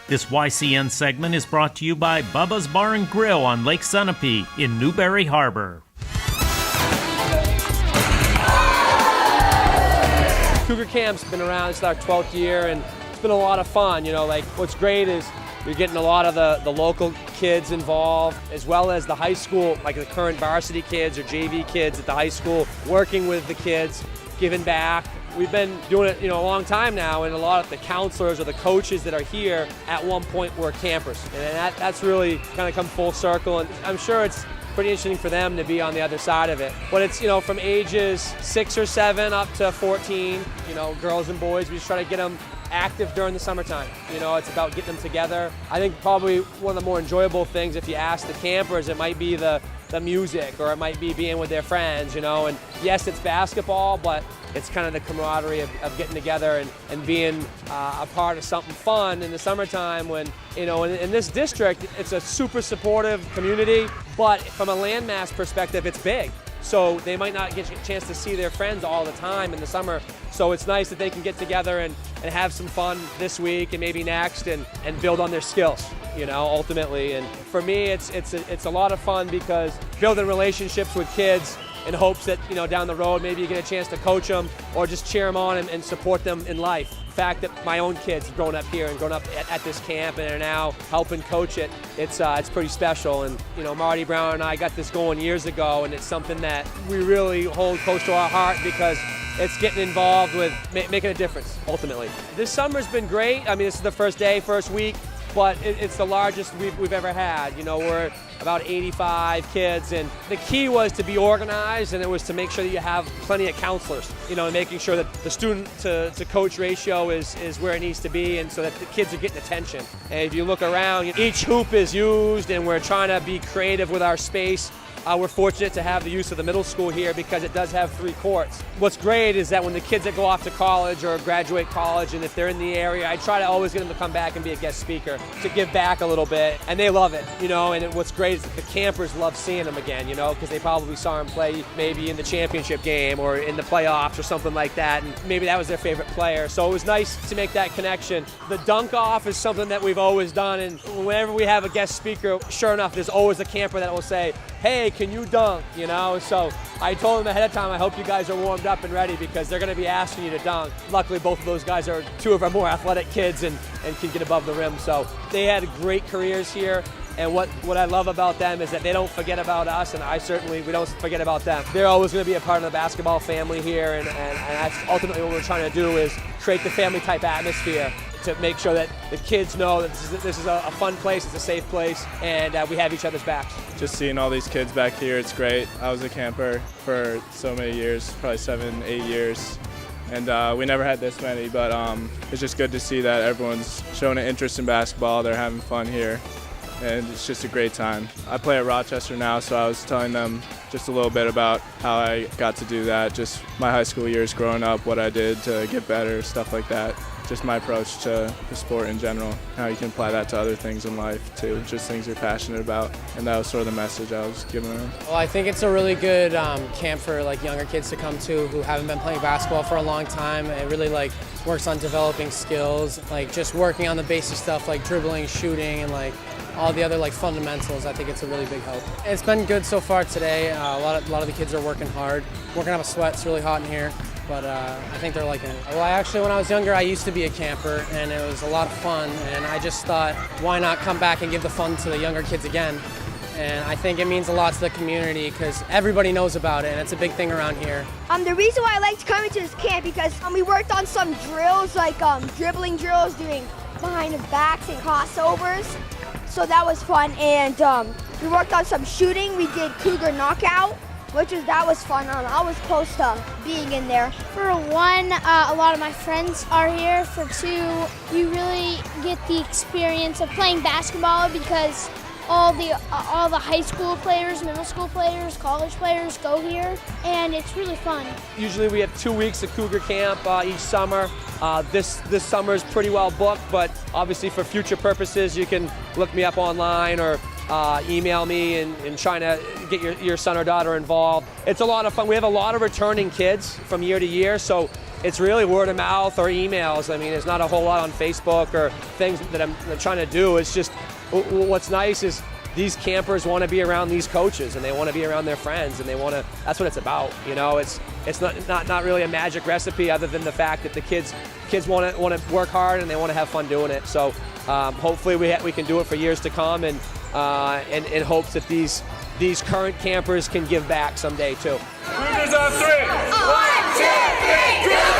This YCN segment is brought to you by Bubba's Bar and Grill on Lake Sunapee in Newberry Harbor. Cougar Camp's been around, it's our 12th year, and it's been a lot of fun. You know, like what's great is you're getting a lot of the local kids involved, as well as the high school, like the current varsity kids or JV kids at the high school, working with the kids, giving back. We've been doing it, a long time now, and a lot of the counselors or the coaches that are here at one point were campers, and that's really kind of come full circle. And I'm sure it's pretty interesting for them to be on the other side of it. But it's from ages 6 or 7 up to 14. Girls and boys. We just try to get them active during the summertime. It's about getting them together. I think probably one of the more enjoyable things, if you ask the campers, it might be the music, or it might be being with their friends, And yes, it's basketball, but it's kind of the camaraderie of getting together and being a part of something fun in the summertime when, in this district, it's a super supportive community, but from a landmass perspective, it's big. So they might not get a chance to see their friends all the time in the summer. So it's nice that they can get together and have some fun this week and maybe next and build on their skills, ultimately. And for me, it's a lot of fun because building relationships with kids in hopes that, down the road, maybe you get a chance to coach them or just cheer them on and support them in life. The fact that my own kids have grown up here and grown up at this camp and are now helping coach it, it's pretty special. And, Marty Brown and I got this going years ago, and it's something that we really hold close to our heart because it's getting involved with making a difference, ultimately. This summer's been great. I mean, this is the first day, first week, but it's the largest we've ever had. We're about 85 kids, and the key was to be organized, and it was to make sure that you have plenty of counselors, and making sure that the student to coach ratio is where it needs to be, and so that the kids are getting attention. And if you look around, each hoop is used, and we're trying to be creative with our space. We're fortunate to have the use of the middle school here because it does have 3 courts. What's great is that when the kids that go off to college or graduate college, and if they're in the area, I try to always get them to come back and be a guest speaker to give back a little bit, and they love it, and what's great is that the campers love seeing them again, because they probably saw them play maybe in the championship game or in the playoffs or something like that, and maybe that was their favorite player. So it was nice to make that connection. The dunk off is something that we've always done, and whenever we have a guest speaker, sure enough, there's always a camper that will say, hey, can you dunk, So I told them ahead of time, I hope you guys are warmed up and ready because they're going to be asking you to dunk. Luckily, both of those guys are 2 of our more athletic kids and can get above the rim. So they had great careers here. And what I love about them is that they don't forget about us, and we don't forget about them. They're always going to be a part of the basketball family here, and that's ultimately what we're trying to do is create the family-type atmosphere to make sure that the kids know that this is a fun place, it's a safe place, and we have each other's backs. Just seeing all these kids back here, it's great. I was a camper for so many years, probably 7, 8 years. And we never had this many, but it's just good to see that everyone's showing an interest in basketball. They're having fun here, and it's just a great time. I play at Rochester now, so I was telling them just a little bit about how I got to do that, just my high school years growing up, what I did to get better, stuff like that. Just my approach to the sport in general, how you can apply that to other things in life too, just things you're passionate about, and that was sort of the message I was giving them. Well, I think it's a really good camp for younger kids to come to who haven't been playing basketball for a long time. It really works on developing skills, just working on the basic stuff like dribbling, shooting, and all the other fundamentals. I think it's a really big help. It's been good so far today. A lot of the kids are working hard, working up a sweat. It's really hot in here. But I think they're liking it. Well, actually, when I was younger, I used to be a camper, and it was a lot of fun, and I just thought, why not come back and give the fun to the younger kids again? And I think it means a lot to the community because everybody knows about it, and it's a big thing around here. The reason why I liked coming to this camp because we worked on some drills, dribbling drills, doing behind the backs and crossovers. So that was fun, and we worked on some shooting. We did Cougar knockout. That was fun. I was close to being in there. For 1, a lot of my friends are here. For 2, you really get the experience of playing basketball because all the high school players, middle school players, college players go here, and it's really fun. Usually we have 2 weeks of Cougar camp each summer. This summer is pretty well booked, but obviously for future purposes, you can look me up online or email me and trying to get your son or daughter involved. It's a lot of fun. We have a lot of returning kids from year to year, so it's really word of mouth or emails. I mean, there's not a whole lot on Facebook or things that I'm trying to do. It's just what's nice is these campers want to be around these coaches and they want to be around their friends and they want to. That's what it's about. You know, it's not really a magic recipe other than the fact that the kids want to work hard and they want to have fun doing it. So hopefully we can do it for years to come, and in hopes that these current campers can give back someday too. Cougars on 3. 1, 2, 3, go!